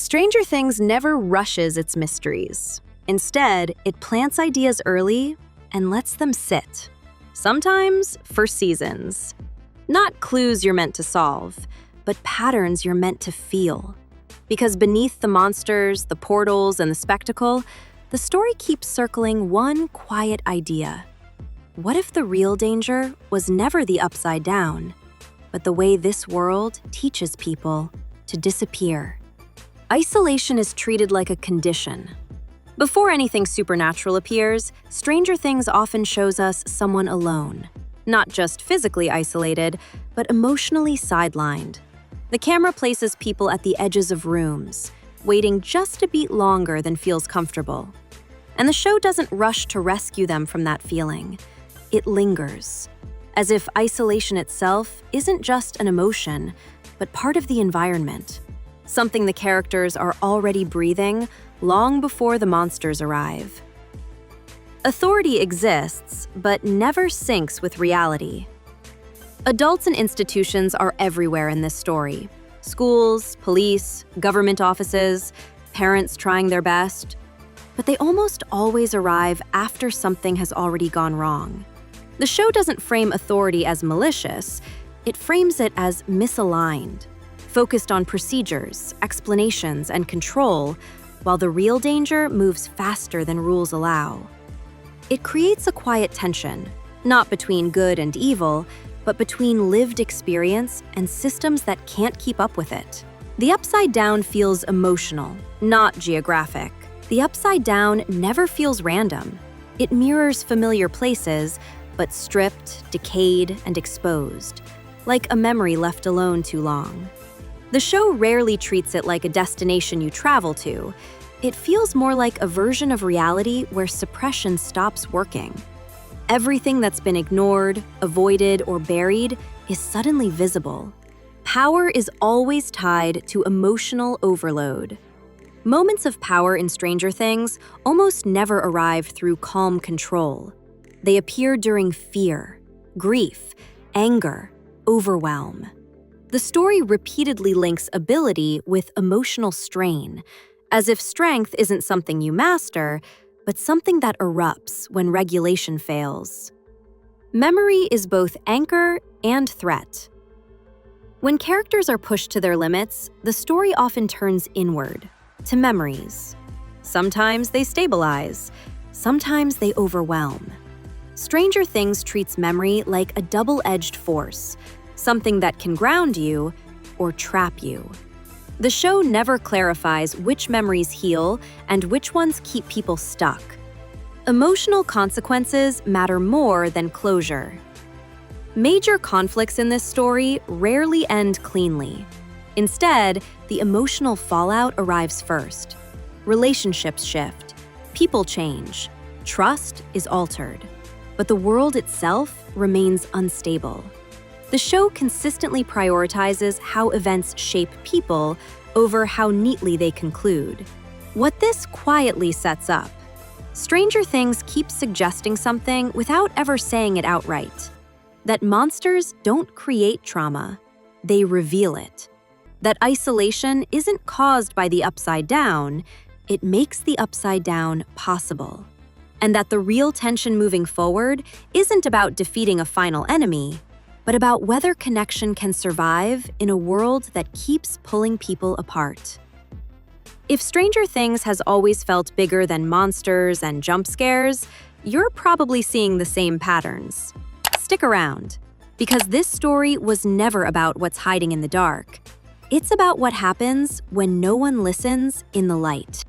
Stranger Things never rushes its mysteries. Instead, it plants ideas early and lets them sit. Sometimes for seasons. Not clues you're meant to solve, but patterns you're meant to feel. Because beneath the monsters, the portals, and the spectacle, the story keeps circling one quiet idea. What if the real danger was never the upside down, but the way this world teaches people to disappear? Isolation is treated like a condition. Before anything supernatural appears, Stranger Things often shows us someone alone. Not just physically isolated, but emotionally sidelined. The camera places people at the edges of rooms, waiting just a beat longer than feels comfortable. And the show doesn't rush to rescue them from that feeling. It lingers, as if isolation itself isn't just an emotion, but part of the environment. Something the characters are already breathing long before the monsters arrive. Authority exists, but never syncs with reality. Adults and institutions are everywhere in this story. Schools, police, government offices, parents trying their best. But they almost always arrive after something has already gone wrong. The show doesn't frame authority as malicious, it frames it as misaligned, focused on procedures, explanations, and control, while the real danger moves faster than rules allow. It creates a quiet tension, not between good and evil, but between lived experience and systems that can't keep up with it. The Upside Down feels emotional, not geographic. The Upside Down never feels random. It mirrors familiar places, but stripped, decayed, and exposed, like a memory left alone too long. The show rarely treats it like a destination you travel to. It feels more like a version of reality where suppression stops working. Everything that's been ignored, avoided, or buried is suddenly visible. Power is always tied to emotional overload. Moments of power in Stranger Things almost never arrive through calm control. They appear during fear, grief, anger, overwhelm. The story repeatedly links ability with emotional strain, as if strength isn't something you master, but something that erupts when regulation fails. Memory is both anchor and threat. When characters are pushed to their limits, the story often turns inward, to memories. Sometimes they stabilize, sometimes they overwhelm. Stranger Things treats memory like a double-edged force, something that can ground you or trap you. The show never clarifies which memories heal and which ones keep people stuck. Emotional consequences matter more than closure. Major conflicts in this story rarely end cleanly. Instead, the emotional fallout arrives first. Relationships shift, people change, trust is altered, but the world itself remains unstable. The show consistently prioritizes how events shape people over how neatly they conclude. What this quietly sets up: Stranger Things keeps suggesting something without ever saying it outright. That monsters don't create trauma, they reveal it. That isolation isn't caused by the Upside Down, it makes the Upside Down possible. And that the real tension moving forward isn't about defeating a final enemy, but about whether connection can survive in a world that keeps pulling people apart. If Stranger Things has always felt bigger than monsters and jump scares, you're probably seeing the same patterns. Stick around, because this story was never about what's hiding in the dark. It's about what happens when no one listens in the light.